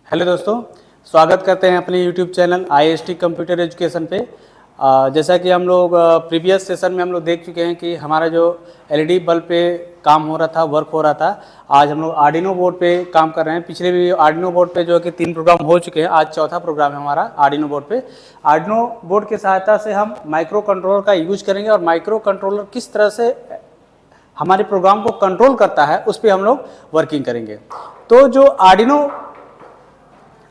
Hello दोस्तों, स्वागत करते हैं अपने YouTube channel IST computer education पे। जैसा कि हम लोग प्रीवियस सेशन में हम लोग देख चुके हैं कि हमारा जो LED बल्ब पे काम हो रहा था, वर्क हो रहा था। आज हम लोग आर्डिनो बोर्ड पे काम कर रहे हैं। पिछले भी आर्डिनो बोर्ड पे जो है कि 3 प्रोग्राम हो चुके हैं, आज चौथा प्रोग्राम है हमारा आर्डिनो बोर्ड पे। आर्डिनो बोर्ड की सहायता से हम माइक्रो कंट्रोलर का यूज करेंगे और माइक्रो कंट्रोलर किस तरह से हमारे प्रोग्राम को कंट्रोल करता है उस पर हम लोग वर्किंग करेंगे। तो जो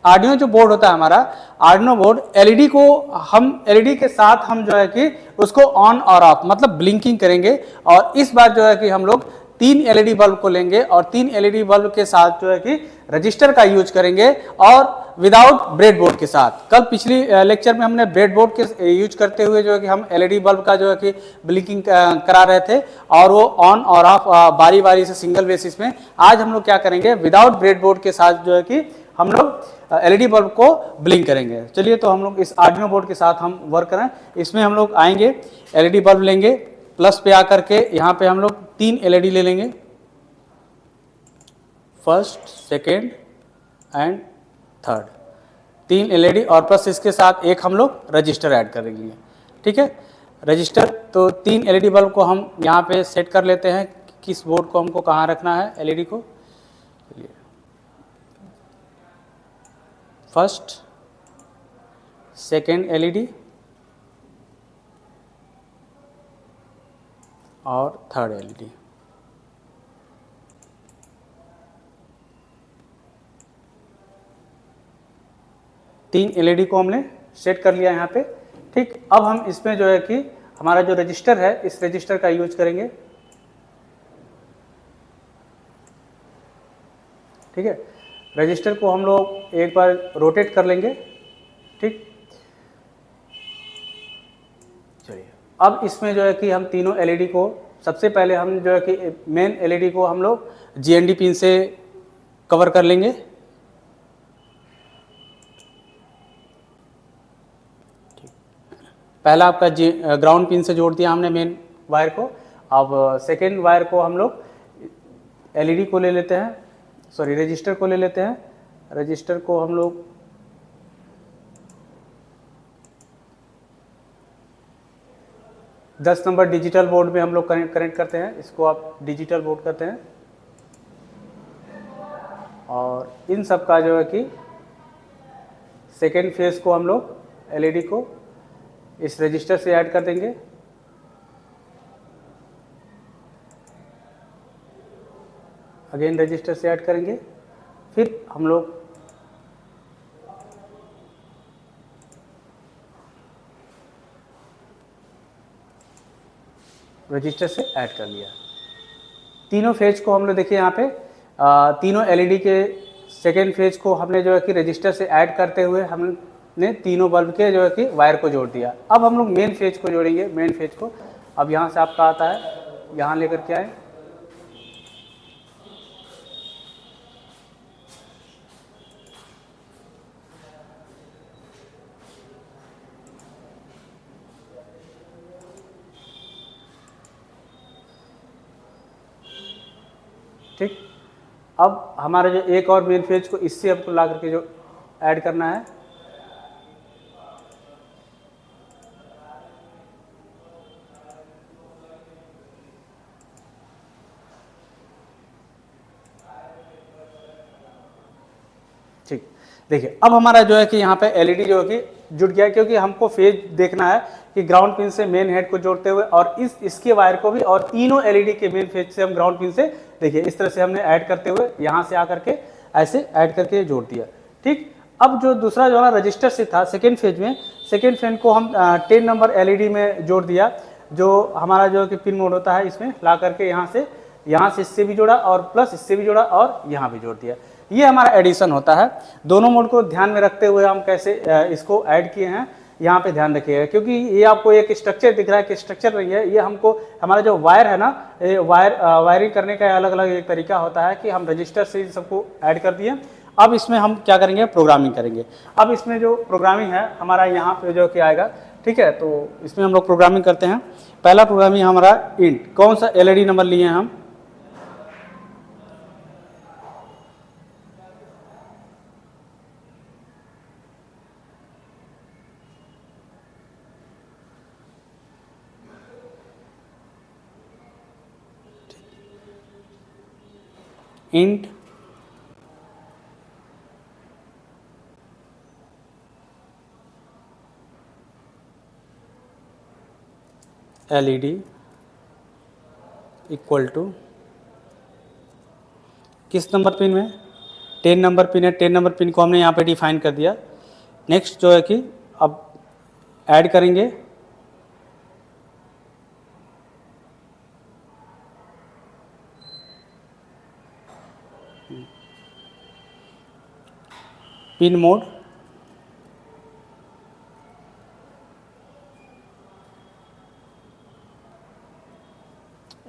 आर्डिनो जो बोर्ड होता है हमारा आर्डिनो बोर्ड, एलईडी को हम एलईडी के साथ हम जो है कि उसको ऑन और ऑफ मतलब ब्लिंकिंग करेंगे। और इस बार जो है कि हम लोग 3 एलईडी बल्ब को लेंगे और 3 एलईडी बल्ब के साथ जो है कि रजिस्टर का यूज करेंगे और विदाउट ब्रेडबोर्ड के साथ। कल पिछली लेक्चर में हमने ब्रेडबोर्ड के यूज करते हुए जो है कि हम एलईडी बल्ब का जो है कि ब्लिंकिंग करा रहे थे और वो ऑन और ऑफ बारी बारी से सिंगल बेसिस में। आज हम लोग क्या करेंगे, विदाउट ब्रेडबोर्ड के साथ जो है कि हम लोग एलईडी बल्ब को ब्लिंक करेंगे। चलिए, तो हम लोग इस आर्डिनो बोर्ड के साथ हम वर्क करें। इसमें हम लोग आएंगे, एलईडी बल्ब लेंगे, प्लस पे आकर के यहाँ पे हम लोग 3 एलईडी ले लेंगे, first, second and third. 3 LED और प्लस इसके साथ एक हम लोग रजिस्टर ऐड करेंगे। ठीक है, रजिस्टर। तो 3 एलईडी बल्ब को हम यहाँ पे सेट कर लेते हैं, किस बोर्ड को हमको कहाँ रखना है एलईडी को। फर्स्ट, सेकेंड एलईडी और थर्ड एलईडी। तीन एलईडी को हमने सेट कर लिया यहाँ पे। ठीक, अब हम इसमें जो है कि हमारा जो रजिस्टर है, इस रजिस्टर का यूज करेंगे। ठीक है, रजिस्टर को हम लोग एक बार रोटेट कर लेंगे। ठीक, चलिए, अब इसमें जो है कि हम तीनों एलईडी को सबसे पहले हम जो है कि मेन एलईडी को हम लोग GND पिन से कवर कर लेंगे। पहला आपका ग्राउंड पिन से जोड़ दिया हमने मेन वायर को। अब सेकेंड वायर को हम लोग एलईडी को ले लेते हैं, सॉरी रजिस्टर को ले लेते हैं। रजिस्टर को हम लोग दस नंबर डिजिटल बोर्ड में हम लोग कनेक्ट करते हैं। इसको आप डिजिटल बोर्ड करते हैं और इन सब का जो है कि सेकेंड फेज को हम लोग एलईडी को इस रजिस्टर से ऐड कर देंगे। अगेन रजिस्टर से ऐड करेंगे, फिर हम लोग रजिस्टर से ऐड कर लिया। तीनों फेज को हम लोग देखिए यहाँ पे तीनों एलईडी के सेकेंड फेज को हमने जो है कि रजिस्टर से ऐड करते हुए हमने तीनों बल्ब के जो है कि वायर को जोड़ दिया। अब हम लोग मेन फेज को जोड़ेंगे। मेन फेज को अब यहाँ से आपका आता है, यहाँ लेकर के आए। ठीक, अब हमारा जो एक और मेन फेज को इससे आपको ला करके जो ऐड करना है। ठीक, देखिए अब हमारा जो है कि यहाँ पे एलईडी जो है कि जुड़ गया, क्योंकि हमको फेज देखना है कि ग्राउंड पिन से मेन हेड को जोड़ते हुए और इसके वायर को भी, और तीनों एलईडी के मेन फेज से हम ग्राउंड पिन से देखिए इस तरह से हमने ऐड करते हुए यहाँ से आकर के ऐसे ऐड करके जोड़ दिया। ठीक, अब जो दूसरा जो हमारा रजिस्टर से था सेकेंड फेज में, सेकेंड फेज को हम 10 नंबर एलईडी में जोड़ दिया। जो हमारा जो कि पिन मोड होता है, इसमें ला करके यहाँ से इससे भी जोड़ा और प्लस इससे भी जोड़ा और यहाँ भी जोड़ दिया। ये हमारा एडिशन होता है। दोनों मोड को ध्यान में रखते हुए हम कैसे इसको ऐड किए हैं, यहाँ पे ध्यान रखिएगा, क्योंकि ये आपको एक स्ट्रक्चर दिख रहा है कि स्ट्रक्चर नहीं है। ये हमको हमारा जो वायर है ना, वायरिंग करने का अलग अलग एक तरीका होता है कि हम रजिस्टर से सबको ऐड कर दिए। अब इसमें हम क्या करेंगे, प्रोग्रामिंग करेंगे। अब इसमें जो प्रोग्रामिंग है हमारा यहाँ पे जो कि आएगा। ठीक है, तो इसमें हम लोग प्रोग्रामिंग करते हैं। पहला प्रोग्रामिंग हमारा इंट, कौन सा एलईडी नंबर लिए हैं हम, इंट LED इक्वल टू किस नंबर पिन में, 10 नंबर पिन है, 10 नंबर पिन को हमने यहाँ पे डिफाइन कर दिया। नेक्स्ट जो है कि अब ऐड करेंगे pin mode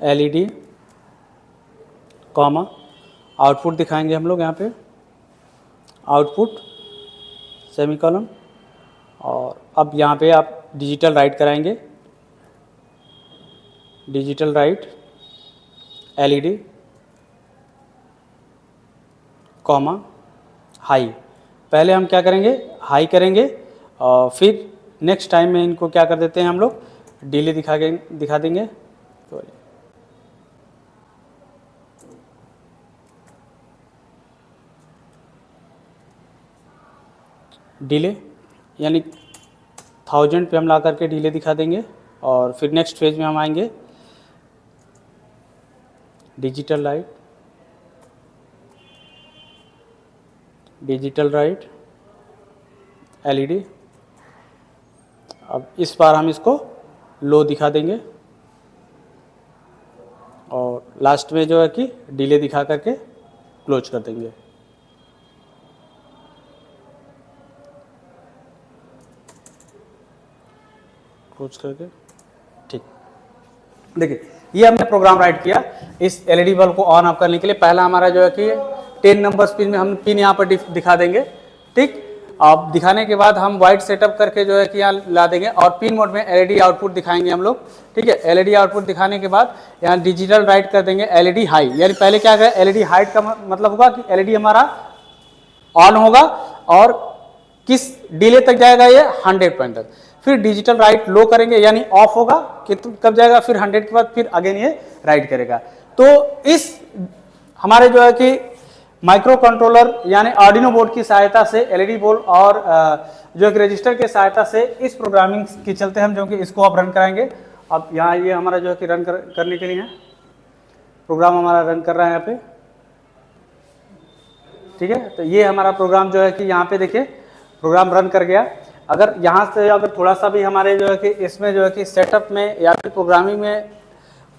LED comma output दिखाएंगे हम लोग यहाँ पे, आउटपुट सेमीकोलन, और अब यहाँ पे आप डिजिटल राइट कराएंगे, digital right LED comma high. पहले हम क्या करेंगे, हाई करेंगे, और फिर नेक्स्ट टाइम में इनको क्या कर देते हैं हम लोग, डिले दिखा देंगे। डिले यानी 1000 पे हम ला करके डिले दिखा देंगे, और फिर नेक्स्ट फेज में हम आएंगे digital right, digital right LED। अब इस बार हम इसको लो दिखा देंगे, और लास्ट में जो है कि डिले दिखा करके क्लोज कर देंगे। क्लोज करके ठीक। देखिए ये हमने प्रोग्राम राइट किया इस LED बल्ब को ऑन ऑफ करने के लिए। पहला हमारा जो है कि 10 नंबर पिन में हम पिन यहाँ पर दिखा देंगे, ठीक। अब दिखाने के बाद हम वाइट सेटअप करके जो है कि यहाँ ला देंगे, और पिन मोड में LED आउटपुट दिखाएंगे हम लोग, ठीक है। LED आउटपुट दिखाने के बाद यहाँ डिजिटल राइट कर देंगे LED हाई, यानी पहले क्या करें, LED हाइट का मतलब होगा कि LED हमारा ऑन होगा, और किस डिले तक जाएगा ये 100 पॉइंट तक। फिर डिजिटल राइट लो करेंगे यानी ऑफ होगा, कि कब जाएगा, फिर 100 के बाद फिर अगेन ये राइट करेगा। तो इस हमारे जो है कि माइक्रो कंट्रोलर यानी आर्डिनो बोर्ड की सहायता से LED बोर्ड और जो कि रजिस्टर के सहायता से इस प्रोग्रामिंग के चलते हम जो कि इसको आप रन कराएंगे। अब यहाँ ये हमारा जो है कि रन करने के लिए है, प्रोग्राम हमारा रन कर रहा है यहाँ पे, ठीक है। तो ये हमारा प्रोग्राम जो है कि यहाँ पे देखिए प्रोग्राम रन कर गया। अगर यहाँ से अगर थोड़ा सा भी हमारे जो है कि इसमें जो है कि सेटअप में या फिर प्रोग्रामिंग में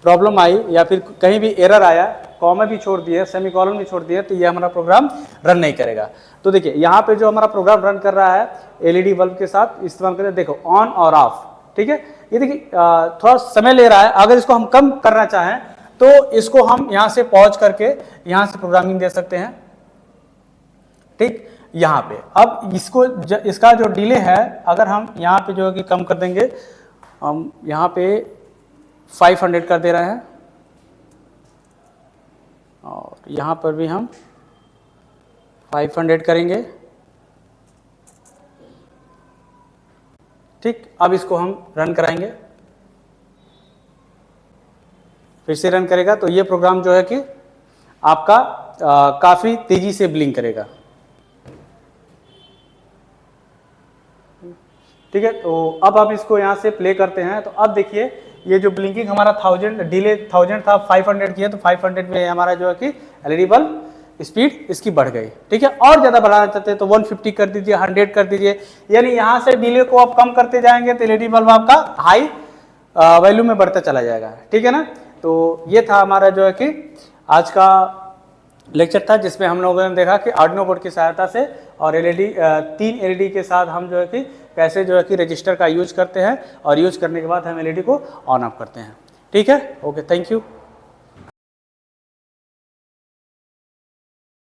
प्रॉब्लम आई, या फिर कहीं भी एरर आया, कॉमा भी छोड़ दिए, सेमीकोलन भी छोड़ दिए, तो ये हमारा प्रोग्राम रन नहीं करेगा। तो देखिए यहाँ पे जो हमारा प्रोग्राम रन कर रहा है LED बल्ब के साथ इस्तेमाल करें, देखो ऑन और ऑफ, ठीक है। ये देखिए थोड़ा समय ले रहा है। अगर इसको हम कम करना चाहें तो इसको हम यहाँ से पॉज करके यहाँ से प्रोग्रामिंग दे सकते हैं, ठीक। यहाँ पे अब इसको इसका जो डिले है अगर हम यहाँ पे जो है कि कम कर देंगे, हम यहाँ पे 500 कर दे रहे हैं, और यहाँ पर भी हम 500 करेंगे, ठीक। अब इसको हम रन कराएंगे, फिर से रन करेगा तो ये प्रोग्राम जो है कि आपका काफ़ी तेज़ी से ब्लिंक करेगा, ठीक है। तो अब हम इसको यहाँ से प्ले करते हैं, तो अब देखिए ये जो ब्लिंकिंग हमारा 1000 डिले 1000 था 500 किया, तो 500 में हमारा जो है कि LED बल्ब स्पीड इसकी बढ़ गई, ठीक है। और ज़्यादा बढ़ाना चाहते हैं तो 150 कर दीजिए, 100 कर दीजिए, यानी यहाँ से डिले को आप कम करते जाएंगे तो LED बल्ब आपका हाई वैल्यू में बढ़ता चला जाएगा, ठीक है ना। तो ये था हमारा जो है कि आज का लेक्चर था, जिसमें हम लोगों ने देखा कि आर्डिनो बोर्ड की सहायता से और तीन LED के साथ हम जो है कि कैसे जो है कि रजिस्टर का यूज करते हैं, और यूज करने के बाद हम LED को ऑन ऑफ करते हैं, ठीक है। Okay, thank you.